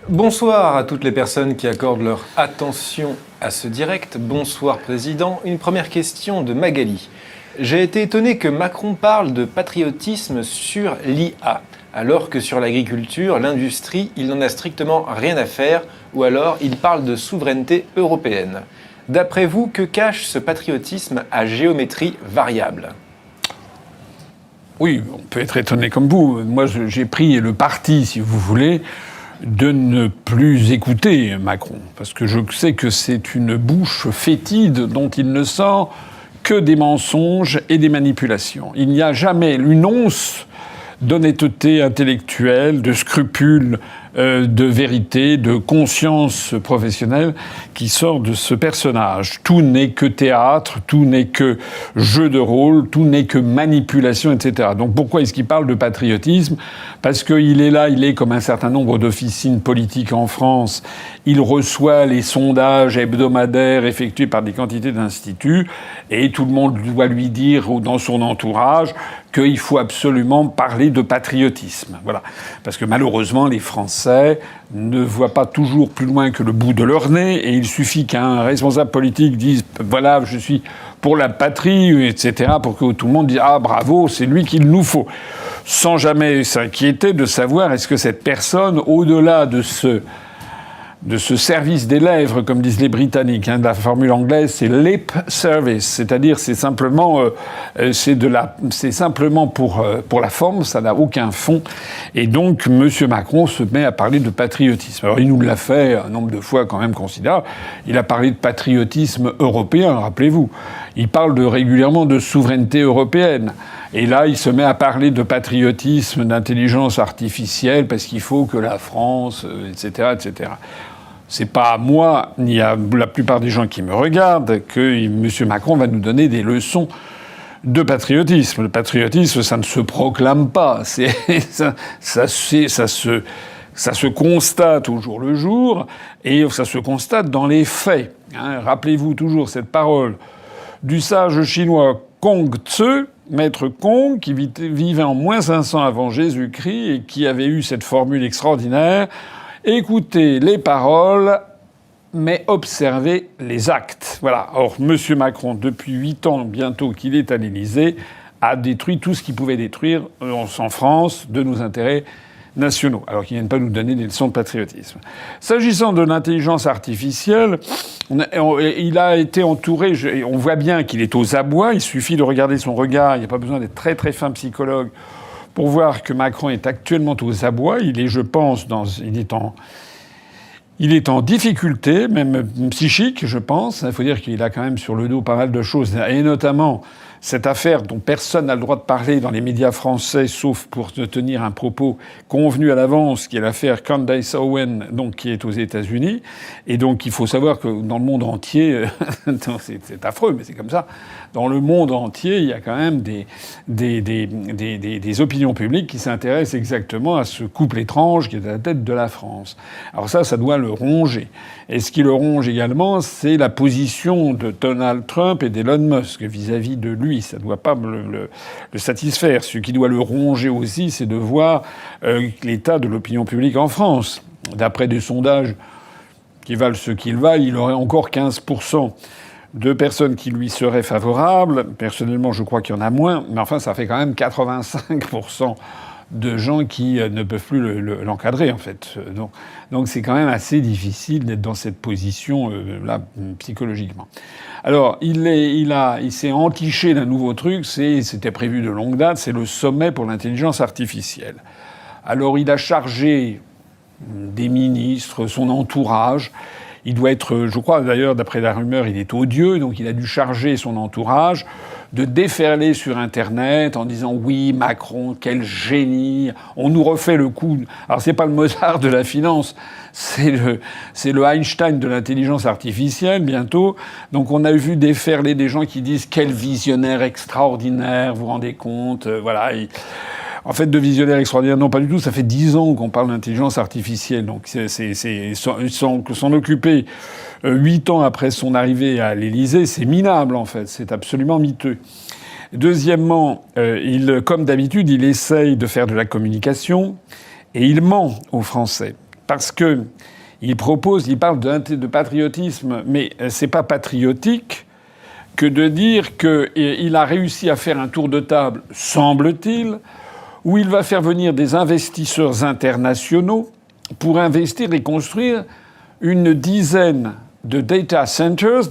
Bonsoir à toutes les personnes qui accordent leur attention à ce direct. Bonsoir Président. Une première question de Magali. J'ai été étonné que Macron parle de patriotisme sur l'IA, alors que sur l'agriculture, l'industrie, il n'en a strictement rien à faire, ou alors il parle de souveraineté européenne. D'après vous, que cache ce patriotisme à géométrie variable ? Oui, on peut être étonné comme vous. Moi, j'ai pris le parti, si vous voulez, de ne plus écouter Macron. Parce que je sais que c'est une bouche fétide dont il ne sort que des mensonges et des manipulations. Il n'y a jamais une once d'honnêteté intellectuelle, de scrupules, de vérité, de conscience professionnelle qui sort de ce personnage. Tout n'est que théâtre, tout n'est que jeu de rôle, tout n'est que manipulation, etc. Donc pourquoi est-ce qu'il parle de patriotisme ? Parce qu'il est là, il est comme un certain nombre d'officines politiques en France. Il reçoit les sondages hebdomadaires effectués par des quantités d'instituts et tout le monde doit lui dire dans son entourage qu'il faut absolument parler de patriotisme. Voilà. Parce que malheureusement, les Français ne voient pas toujours plus loin que le bout de leur nez et il suffit qu'un responsable politique dise « voilà, je suis pour la patrie », etc., pour que tout le monde dise « ah, bravo, c'est lui qu'il nous faut », sans jamais s'inquiéter de savoir est-ce que cette personne, au-delà de ce service des lèvres, comme disent les Britanniques, la formule anglaise, c'est lip service, c'est-à-dire c'est simplement pour la forme, ça n'a aucun fond. Et donc, M. Macron se met à parler de patriotisme. Alors, il nous l'a fait un nombre de fois quand même considérable. Il a parlé de patriotisme européen, rappelez-vous. Il parle régulièrement de souveraineté européenne. Et là, il se met à parler de patriotisme, d'intelligence artificielle, parce qu'il faut que la France, etc., etc. C'est pas à moi, ni à la plupart des gens qui me regardent, que M. Macron va nous donner des leçons de patriotisme. Le patriotisme, ça ne se proclame pas. Ça se constate au jour le jour, et ça se constate dans les faits. Rappelez-vous toujours cette parole du sage chinois Kong Tzu, Maître Kong, qui vivait en moins 500 avant Jésus-Christ et qui avait eu cette formule extraordinaire: écoutez les paroles, mais observez les actes. Voilà. Or, M. Macron, depuis 8 ans bientôt qu'il est à l'Élysée, a détruit tout ce qu'il pouvait détruire en France de nos intérêts nationaux, alors qu'ils ne viennent pas nous donner des leçons de patriotisme. S'agissant de l'intelligence artificielle, il a été entouré, on voit bien qu'il est aux abois, il suffit de regarder son regard, il n'y a pas besoin d'être très très fin psychologue pour voir que Macron est actuellement aux abois. Il est, je pense, il est en difficulté, même psychique, je pense. Il faut dire qu'il a quand même sur le dos pas mal de choses, et notamment cette affaire dont personne n'a le droit de parler dans les médias français, sauf pour tenir un propos convenu à l'avance, qui est l'affaire Candace Owen, donc qui est aux États-Unis. Et donc il faut savoir que dans le monde entier, c'est affreux, mais c'est comme ça. Dans le monde entier, il y a quand même des opinions publiques qui s'intéressent exactement à ce couple étrange qui est à la tête de la France. Alors ça doit le ronger. Et ce qui le ronge également, c'est la position de Donald Trump et d'Elon Musk vis-à-vis de lui. Ça ne doit pas le satisfaire. Ce qui doit le ronger aussi, c'est de voir l'état de l'opinion publique en France. D'après des sondages qui valent ce qu'ils valent, il aurait encore 15% de personnes qui lui seraient favorables. Personnellement, je crois qu'il y en a moins. Mais enfin, ça fait quand même 85% de gens qui ne peuvent plus l'encadrer, en fait. Donc c'est quand même assez difficile d'être dans cette position là psychologiquement. Alors il s'est entiché d'un nouveau truc, c'était prévu de longue date, c'est le sommet pour l'intelligence artificielle. Alors il a chargé des ministres, son entourage. Il doit être, je crois d'ailleurs, d'après la rumeur, il est odieux, donc il a dû charger son entourage de déferler sur Internet en disant « oui, Macron, quel génie, on nous refait le coup ». Alors c'est pas le Mozart de la finance, c'est le Einstein de l'intelligence artificielle bientôt. Donc on a vu déferler des gens qui disent « quel visionnaire extraordinaire, vous vous rendez compte ?» Voilà. En fait, de visionnaire extraordinaire, non, pas du tout. Ça fait 10 ans qu'on parle d'intelligence artificielle. Donc, s'en occuper 8 ans après son arrivée à l'Élysée, c'est minable, en fait. C'est absolument miteux. Deuxièmement, comme d'habitude, il essaye de faire de la communication et il ment aux Français. parce que il parle de patriotisme, mais c'est pas patriotique que de dire qu'il a réussi à faire un tour de table, semble-t-il, où il va faire venir des investisseurs internationaux pour investir et construire une dizaine de data centers,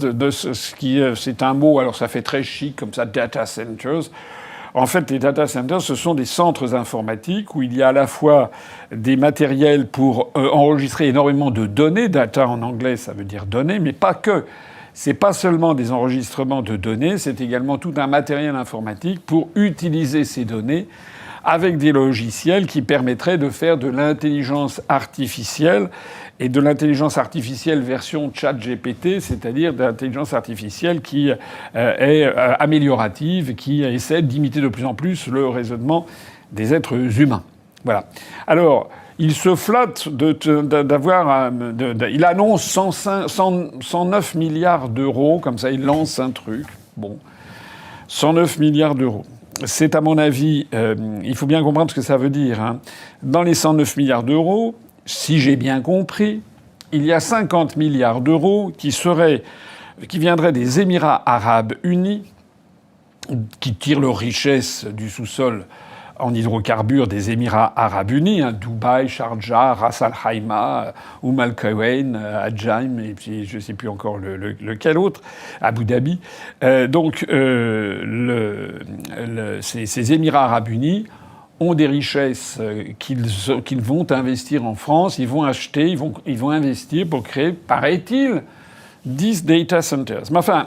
c'est un mot, alors ça fait très chic comme ça, data centers. En fait, les data centers, ce sont des centres informatiques où il y a à la fois des matériels pour enregistrer énormément de données. Data en anglais, ça veut dire données, mais pas que. C'est pas seulement des enregistrements de données, c'est également tout un matériel informatique pour utiliser ces données avec des logiciels qui permettraient de faire de l'intelligence artificielle et de l'intelligence artificielle version ChatGPT, c'est-à-dire de l'intelligence artificielle qui est améliorative, qui essaie d'imiter de plus en plus le raisonnement des êtres humains. Voilà. Alors, il se flatte d'avoir... il annonce 109 milliards d'euros, comme ça il lance un truc. Bon, 109 milliards d'euros. C'est à mon avis... il faut bien comprendre ce que ça veut dire. Hein. Dans les 109 milliards d'euros, si j'ai bien compris, il y a 50 milliards d'euros qui viendraient des Émirats arabes unis, qui tirent leur richesse du sous-sol en hydrocarbures des Émirats arabes unis, hein, Dubaï, Sharjah, Ras Al Khaimah, Al Quwain, Adjaim, et puis je ne sais plus encore lequel autre, Abu Dhabi. Ces Émirats arabes unis ont des richesses qu'ils vont investir en France, ils vont acheter, ils vont investir pour créer, paraît-il, 10 data centers. Mais enfin,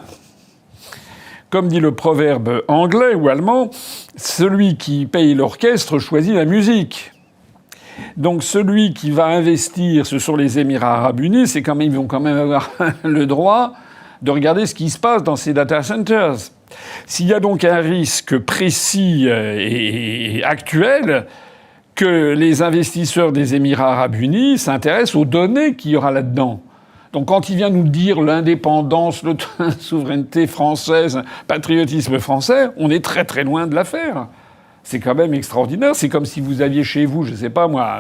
comme dit le proverbe anglais ou allemand, celui qui paye l'orchestre choisit la musique. Donc celui qui va investir, ce sont les Émirats arabes unis, ils vont quand même avoir le droit de regarder ce qui se passe dans ces data centers. S'il y a donc un risque précis et actuel que les investisseurs des Émirats arabes unis s'intéressent aux données qu'il y aura là-dedans. Donc quand il vient nous dire l'indépendance, la souveraineté française, patriotisme français, on est très très loin de l'affaire. C'est quand même extraordinaire. C'est comme si vous aviez chez vous, je sais pas moi,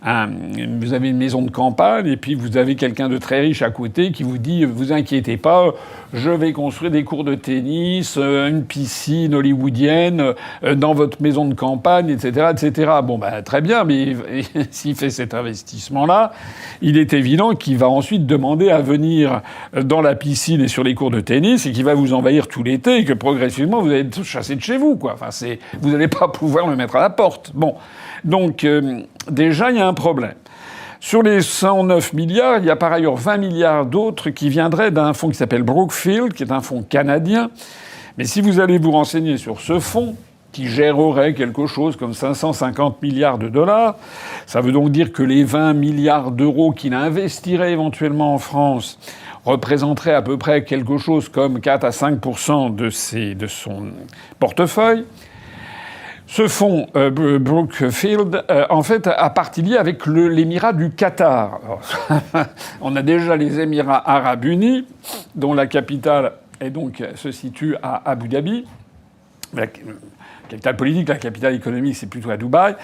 vous avez une maison de campagne et puis vous avez quelqu'un de très riche à côté qui vous dit « Vous inquiétez pas, je vais construire des cours de tennis, une piscine hollywoodienne dans votre maison de campagne, etc. etc. » Bon, ben très bien, mais s'il fait cet investissement-là, il est évident qu'il va ensuite demander à venir dans la piscine et sur les cours de tennis et qu'il va vous envahir tout l'été et que progressivement vous allez être chassé de chez vous, quoi. Enfin, vous n'allez pas pouvoir le mettre à la porte. Bon. Donc, déjà, il y a un problème. Sur les 109 milliards, il y a par ailleurs 20 milliards d'autres qui viendraient d'un fonds qui s'appelle Brookfield, qui est un fonds canadien. Mais si vous allez vous renseigner sur ce fonds, qui gérerait quelque chose comme 550 milliards de dollars, ça veut donc dire que les 20 milliards d'euros qu'il investirait éventuellement en France représenteraient à peu près quelque chose comme 4 à 5% de son portefeuille. Ce fonds Brookfield, en fait, a partie liée avec l'émirat du Qatar. Alors, on a déjà les Émirats arabes unis, dont la capitale se situe à Abu Dhabi. La capitale politique, la capitale économique, c'est plutôt à Dubaï.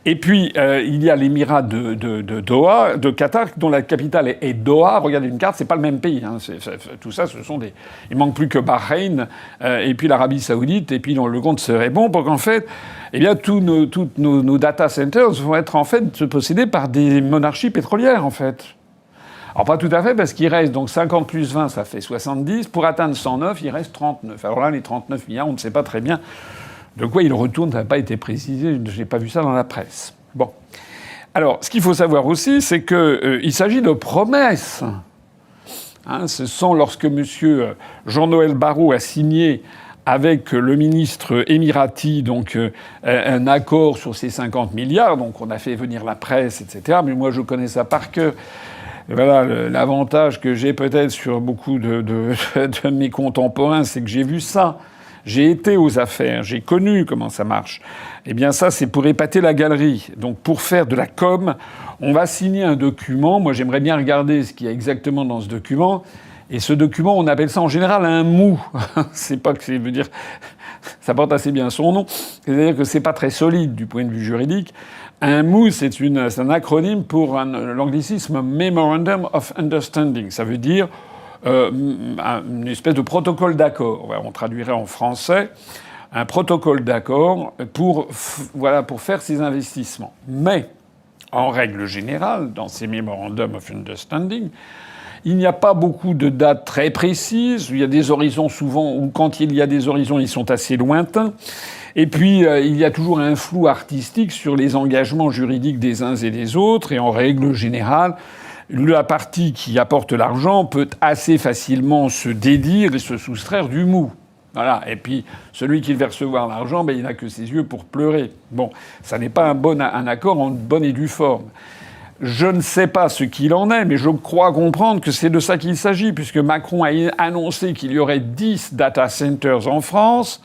Et puis, il y a l'émirat de Doha, de Qatar, dont la capitale est Doha. Regardez une carte, c'est pas le même pays. Hein. Tout ça, ce sont des... Il manque plus que Bahreïn, et puis l'Arabie Saoudite, et puis le compte serait bon pour qu'en fait, eh bien, tous nos data centers vont être en fait possédés par des monarchies pétrolières, en fait. Alors pas tout à fait, parce qu'il reste donc 50 plus 20, ça fait 70. Pour atteindre 109, il reste 39. Alors là, les 39 milliards, on ne sait pas très bien de quoi il retourne, ça n'a pas été précisé, je n'ai pas vu ça dans la presse. Bon. Alors, ce qu'il faut savoir aussi, c'est qu'il s'agit de promesses. Hein, ce sont lorsque M. Jean-Noël Barrot a signé avec le ministre émirati donc un accord sur ces 50 milliards, donc on a fait venir la presse, etc. Mais moi, je connais ça par cœur. Voilà, l'avantage que j'ai peut-être sur beaucoup de mes contemporains, c'est que j'ai vu ça. J'ai été aux affaires, j'ai connu comment ça marche. Eh bien ça, c'est pour épater la galerie. Donc pour faire de la com, on va signer un document. Moi, j'aimerais bien regarder ce qu'il y a exactement dans ce document. Et ce document, on appelle ça en général un mou. C'est pas que ça veut dire... Ça porte assez bien son nom. C'est-à-dire que c'est pas très solide du point de vue juridique. Un MOU, c'est un acronyme pour l'anglicisme Memorandum of Understanding. Ça veut dire une espèce de protocole d'accord. On traduirait en français un protocole d'accord pour faire ces investissements. Mais, en règle générale, dans ces Memorandum of Understanding, il n'y a pas beaucoup de dates très précises. Il y a des horizons souvent, ou quand il y a des horizons, ils sont assez lointains. Et puis, il y a toujours un flou artistique sur les engagements juridiques des uns et des autres. Et en règle générale, la partie qui apporte l'argent peut assez facilement se dédire et se soustraire du mou. Voilà. Et puis, celui qui va recevoir l'argent, il n'a que ses yeux pour pleurer. Bon, ça n'est pas un accord en bonne et due forme. Je ne sais pas ce qu'il en est, mais je crois comprendre que c'est de ça qu'il s'agit, puisque Macron a annoncé qu'il y aurait 10 data centers en France,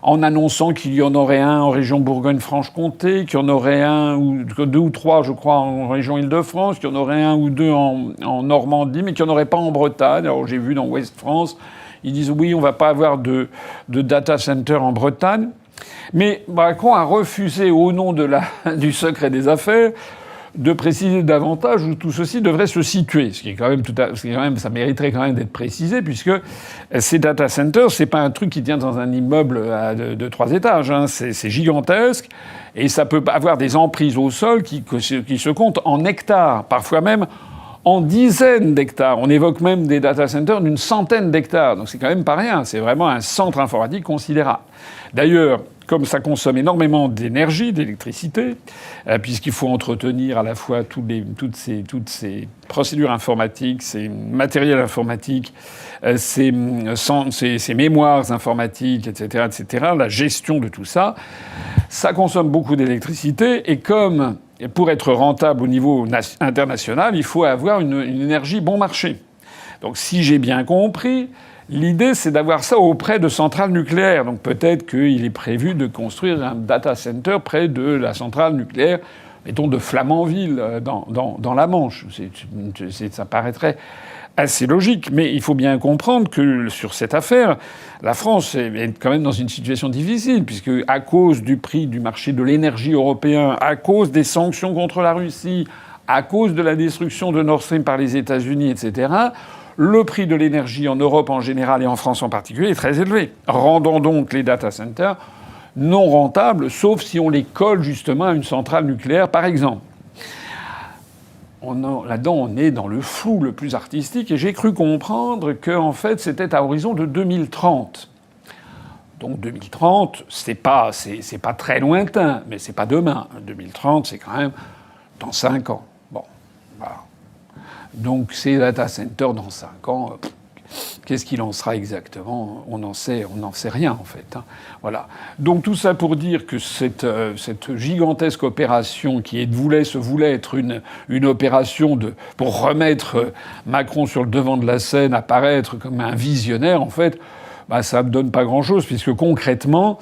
en annonçant qu'il y en aurait un en région Bourgogne-Franche-Comté, qu'il y en aurait un ou 2 ou 3, je crois, en région Île-de-France, qu'il y en aurait un ou 2 en Normandie, mais qu'il n'y en aurait pas en Bretagne. Alors j'ai vu dans Ouest France, ils disent oui, on ne va pas avoir de data center en Bretagne. Mais Macron a refusé, au nom du secret des affaires, de préciser davantage où tout ceci devrait se situer. Ce qui est quand même ça mériterait quand même d'être précisé, puisque ces data centers, c'est pas un truc qui tient dans un immeuble de 3 étages. Hein. C'est gigantesque. Et ça peut avoir des emprises au sol qui se comptent en hectares, parfois même en dizaines d'hectares. On évoque même des data centers d'une centaine d'hectares. Donc c'est quand même pas rien. C'est vraiment un centre informatique considérable. D'ailleurs, comme ça consomme énormément d'énergie, d'électricité, puisqu'il faut entretenir à la fois toutes ces procédures informatiques, ces matériels informatiques, ces mémoires informatiques, etc., la gestion de tout ça, ça consomme beaucoup d'électricité. Et comme pour être rentable au niveau international, il faut avoir une énergie bon marché. Donc si j'ai bien compris, l'idée, c'est d'avoir ça auprès de centrales nucléaires. Donc peut-être qu'il est prévu de construire un data center près de la centrale nucléaire, mettons, de Flamanville, dans la Manche. Ça paraîtrait assez logique. Mais il faut bien comprendre que sur cette affaire, la France est quand même dans une situation difficile, puisque à cause du prix du marché de l'énergie européen, à cause des sanctions contre la Russie, à cause de la destruction de Nord Stream par les États-Unis, etc., le prix de l'énergie en Europe en général et en France en particulier est très élevé, rendant donc les data centers non rentables, sauf si on les colle justement à une centrale nucléaire, par exemple. Là-dedans, on est dans le flou le plus artistique, et j'ai cru comprendre que, en fait, c'était à horizon de 2030. Donc 2030, c'est pas très lointain, mais c'est pas demain. 2030, c'est quand même dans 5 ans. Bon, voilà. Donc ces data centers dans 5 ans, qu'est-ce qu'il en sera exactement ? On n'en sait rien en fait. Hein. Voilà. Donc tout ça pour dire que cette gigantesque opération qui se voulait être une opération pour remettre Macron sur le devant de la scène, apparaître comme un visionnaire, en fait, ça ne donne pas grand-chose, puisque concrètement,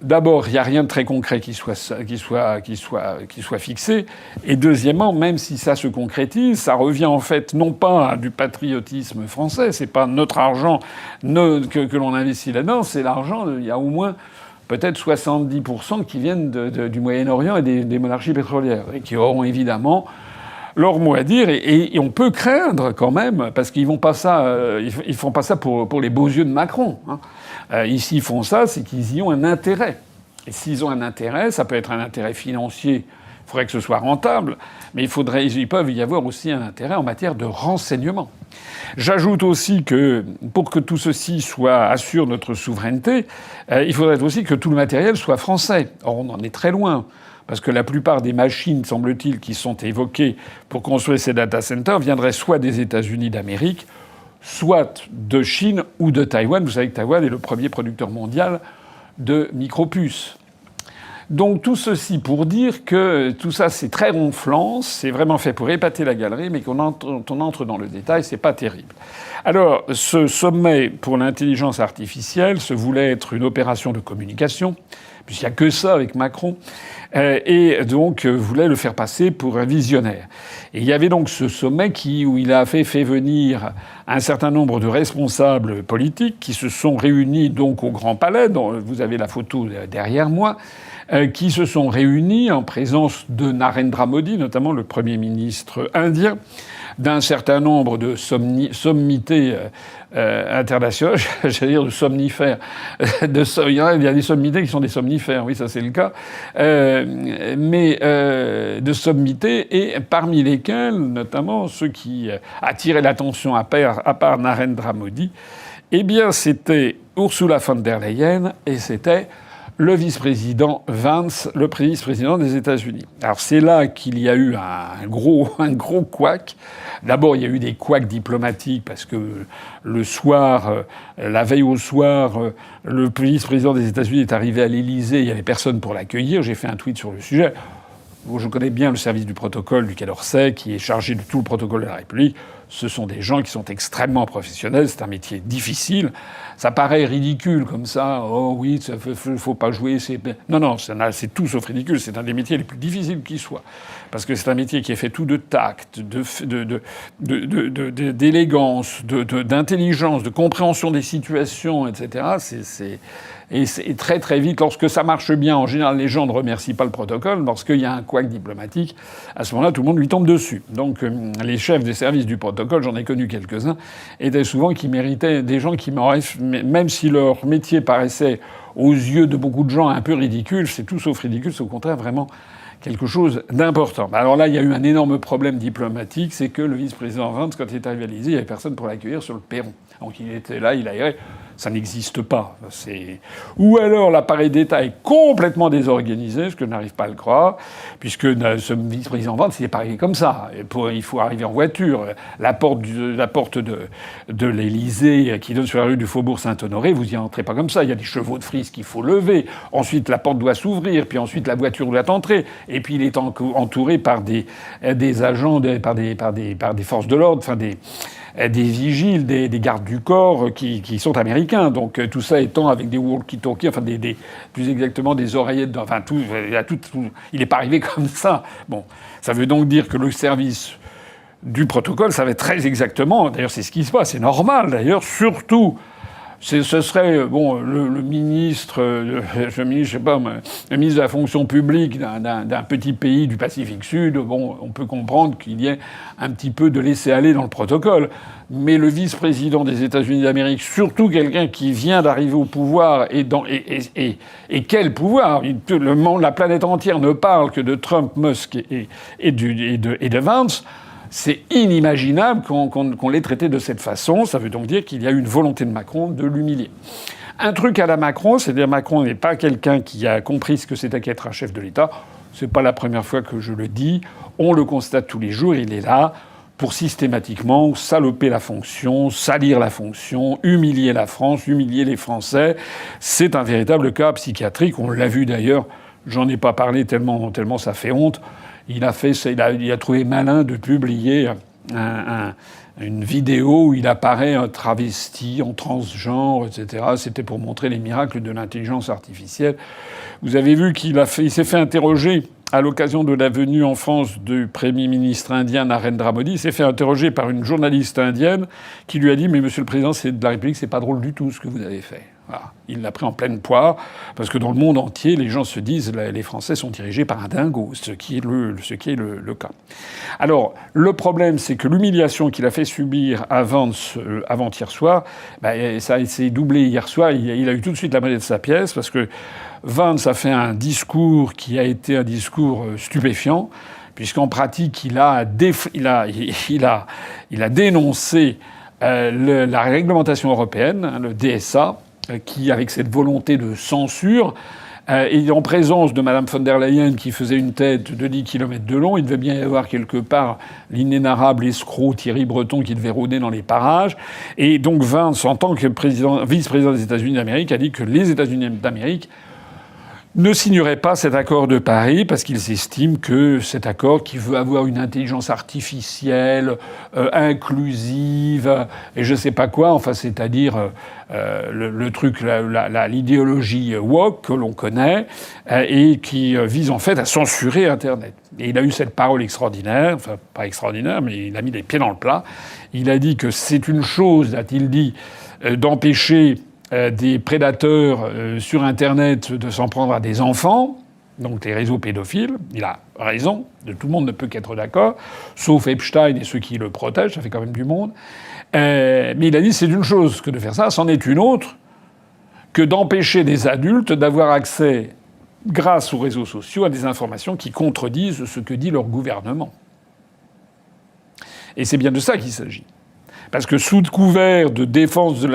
d'abord, il n'y a rien de très concret qui soit fixé. Et deuxièmement, même si ça se concrétise, ça revient en fait non pas à du patriotisme français, c'est pas notre argent que l'on investit là-dedans, c'est l'argent, il y a au moins peut-être 70% qui viennent du Moyen-Orient et des monarchies pétrolières, et qui auront évidemment leur mot à dire, et on peut craindre quand même, parce qu'ils font pas ça pour les beaux yeux de Macron. Hein. Ici, ils font ça, c'est qu'ils y ont un intérêt. Et s'ils ont un intérêt, ça peut être un intérêt financier, il faudrait que ce soit rentable, mais il peut y avoir aussi un intérêt en matière de renseignement. J'ajoute aussi que pour que tout ceci assure notre souveraineté, il faudrait aussi que tout le matériel soit français. Or, on en est très loin. Parce que la plupart des machines, semble-t-il, qui sont évoquées pour construire ces data centers viendraient soit des États-Unis d'Amérique, soit de Chine ou de Taïwan. Vous savez que Taïwan est le premier producteur mondial de micropuces. Donc tout ceci pour dire que tout ça, c'est très ronflant, c'est vraiment fait pour épater la galerie, mais quand on entre dans le détail, c'est pas terrible. Alors, ce sommet pour l'intelligence artificielle se voulait être une opération de communication, puisqu'il n'y a que ça avec Macron, et donc voulait le faire passer pour un visionnaire. Et il y avait donc ce sommet où il a fait venir un certain nombre de responsables politiques qui se sont réunis donc au Grand Palais, dont vous avez la photo derrière moi, qui se sont réunis en présence de Narendra Modi, notamment le Premier ministre indien, d'un certain nombre de sommités internationales, j'allais dire de somnifères. Il y a des sommités qui sont des somnifères, oui, ça c'est le cas, de sommités, et parmi lesquels, notamment ceux qui attiraient l'attention à part Narendra Modi, eh bien c'était Ursula von der Leyen et c'était le vice-président Vance, le vice-président des États-Unis. Alors c'est là qu'il y a eu un gros couac. D'abord, il y a eu des couacs diplomatiques parce que le soir, la veille au soir, le vice-président des États-Unis est arrivé à l'Élysée, il y avait personne pour l'accueillir. J'ai fait un tweet sur le sujet. Je connais bien le service du protocole du Quai d'Orsay, qui est chargé de tout le protocole de la République. Ce sont des gens qui sont extrêmement professionnels. C'est un métier difficile. Ça paraît ridicule comme ça. Oh oui, faut pas jouer. Non, c'est tout sauf ridicule. C'est un des métiers les plus difficiles qui soit. Parce que c'est un métier qui est fait tout de tact, d'élégance, d'intelligence, de compréhension des situations, etc. Et c'est très très vite. Lorsque ça marche bien, en général, les gens ne remercient pas le protocole. Lorsqu'il y a un couac diplomatique, à ce moment-là, tout le monde lui tombe dessus. Donc les chefs des services du protocole, j'en ai connu quelques-uns, étaient souvent qui méritaient des gens qui m'auraient, même si leur métier paraissait aux yeux de beaucoup de gens un peu ridicule, c'est tout sauf ridicule, c'est au contraire vraiment quelque chose d'important. Alors là, il y a eu un énorme problème diplomatique, c'est que le vice-président Vance, quand il est arrivé à l'Élysée, il n'y avait personne pour l'accueillir sur le perron. Donc il était là, il aérait. Ça n'existe pas. Ou alors l'appareil d'État est complètement désorganisé, ce que je n'arrive pas à le croire, puisque ce vice-président Vance, il n'est pas arrivé comme ça. Il faut arriver en voiture. La porte de l'Élysée qui donne sur la rue du Faubourg Saint-Honoré, vous y entrez pas comme ça. Il y a des chevaux de frise qu'il faut lever. Ensuite, la porte doit s'ouvrir. Puis ensuite, la voiture doit entrer. Et puis, il est entouré par des agents, par des forces de l'ordre, enfin des vigiles, des gardes du corps qui sont américains. Donc tout ça étant avec des walkie-talkies, enfin plus exactement des oreillettes, enfin tout, il n'est pas arrivé comme ça. Bon, ça veut donc dire que le service du protocole savait très exactement, d'ailleurs c'est ce qui se passe, c'est normal d'ailleurs, surtout ce serait le ministre, le ministre de la fonction publique d'un petit pays du Pacifique Sud. Bon, on peut comprendre qu'il y ait un petit peu de laisser-aller dans le protocole, mais le vice-président des États-Unis d'Amérique, surtout quelqu'un qui vient d'arriver au pouvoir et quel pouvoir, la planète entière ne parle que de Trump, Musk et de Vance. C'est inimaginable qu'on l'ait traité de cette façon. Ça veut donc dire qu'il y a une volonté de Macron de l'humilier. Un truc à la Macron, c'est-à-dire Macron n'est pas quelqu'un qui a compris ce que c'était qu'être un chef de l'État. C'est pas la première fois que je le dis. On le constate tous les jours. Il est là pour systématiquement saloper la fonction, salir la fonction, humilier la France, humilier les Français. C'est un véritable cas psychiatrique. On l'a vu d'ailleurs. J'en ai pas parlé tellement ça fait honte. Il a trouvé malin de publier une vidéo où il apparaît un travesti, en transgenre, etc. C'était pour montrer les miracles de l'intelligence artificielle. Vous avez vu il s'est fait interroger à l'occasion de la venue en France du Premier ministre indien Narendra Modi. Il s'est fait interroger par une journaliste indienne qui lui a dit « Mais Monsieur le Président de la République, c'est pas drôle du tout ce que vous avez fait. » Voilà. Il l'a pris en pleine poire, parce que dans le monde entier, les gens se disent les Français sont dirigés par un dingo, ce qui est le cas. Alors, le problème, c'est que l'humiliation qu'il a fait subir à Vance avant-hier soir, ça s'est doublé hier soir. Il a eu tout de suite la monnaie de sa pièce, parce que Vance a fait un discours qui a été un discours stupéfiant, puisqu'en pratique, il a dénoncé la réglementation européenne, le DSA, qui, avec cette volonté de censure, et en présence de Mme von der Leyen qui faisait une tête de 10 km de long, il devait bien y avoir quelque part l'inénarrable escroc Thierry Breton qui devait rôder dans les parages. Et donc Vance, en tant que vice-président des États-Unis d'Amérique, a dit que les États-Unis d'Amérique ne signerait pas cet accord de Paris parce qu'ils estiment que cet accord qui veut avoir une intelligence artificielle inclusive et je sais pas quoi, enfin c'est-à-dire le truc, l'idéologie woke que l'on connaît et qui vise en fait à censurer Internet. Et il a eu cette parole extraordinaire, enfin pas extraordinaire, mais il a mis les pieds dans le plat. Il a dit que c'est une chose, a-t-il dit, d'empêcher des prédateurs sur Internet de s'en prendre à des enfants. donc les réseaux pédophiles. Il a raison, tout le monde ne peut qu'être d'accord, sauf Epstein et ceux qui le protègent, ça fait quand même du monde. Mais il a dit c'est une chose que de faire ça, c'en est une autre que d'empêcher des adultes d'avoir accès, grâce aux réseaux sociaux, à des informations qui contredisent ce que dit leur gouvernement. Et c'est bien de ça qu'il s'agit. Parce que sous couvert de défense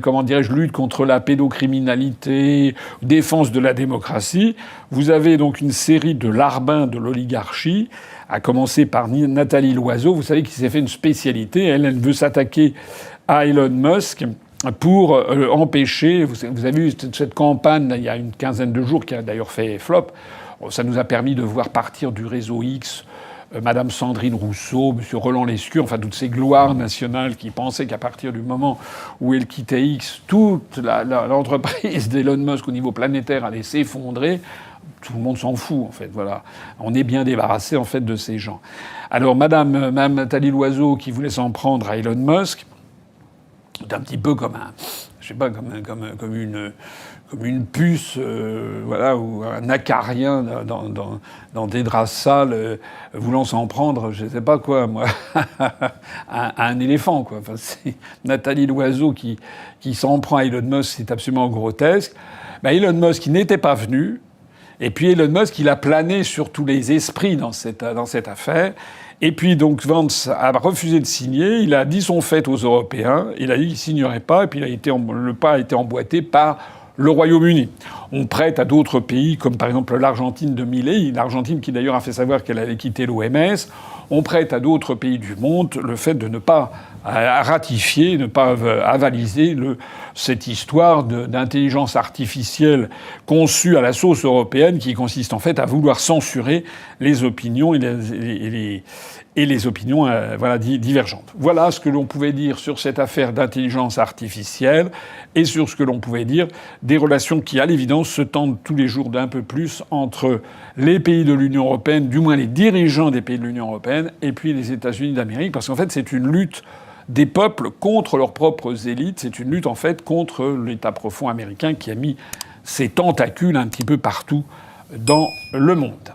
comment dirais-je, lutte contre la pédocriminalité, défense de la démocratie, vous avez donc une série de larbins de l'oligarchie, à commencer par Nathalie Loiseau, vous savez, qui s'est fait une spécialité. Elle veut s'attaquer à Elon Musk pour empêcher... Vous avez vu cette campagne, il y a une quinzaine de jours, qui a d'ailleurs fait flop. Ça nous a permis de voir partir du réseau X Madame Sandrine Rousseau, Monsieur Roland Lescure, enfin toutes ces gloires nationales qui pensaient qu'à partir du moment où elle quittait X, toute l'entreprise d'Elon Musk au niveau planétaire allait s'effondrer. Tout le monde s'en fout, en fait. Voilà. On est bien débarrassé, en fait, de ces gens. Alors, Madame Nathalie Loiseau, qui voulait s'en prendre à Elon Musk, c'est un petit peu comme comme une puce, voilà, ou un acarien dans des draps sales, voulant s'en prendre, je sais pas quoi, moi, à un éléphant, quoi. Enfin, c'est Nathalie Loiseau qui s'en prend à Elon Musk, c'est absolument grotesque. Elon Musk, il n'était pas venu. Et puis Elon Musk, il a plané sur tous les esprits dans cette affaire. Et puis donc Vance a refusé de signer. Il a dit son fait aux Européens. Il a dit qu'il signerait pas. Et puis le pas a été emboîté par le Royaume-Uni. On prête à d'autres pays, comme par exemple l'Argentine de Milei, l'Argentine qui d'ailleurs a fait savoir qu'elle allait quitter l'OMS. On prête à d'autres pays du monde le fait de ne pas ratifier, ne pas avaliser cette histoire d'intelligence artificielle conçue à la sauce européenne, qui consiste en fait à vouloir censurer les opinions et les opinions divergentes. Voilà ce que l'on pouvait dire sur cette affaire d'intelligence artificielle et sur ce que l'on pouvait dire des relations qui, à l'évidence, se tendent tous les jours d'un peu plus entre les pays de l'Union européenne, du moins les dirigeants des pays de l'Union européenne, et puis les États-Unis d'Amérique, parce qu'en fait, c'est une lutte des peuples contre leurs propres élites. C'est une lutte, en fait, contre l'État profond américain qui a mis ses tentacules un petit peu partout dans le monde.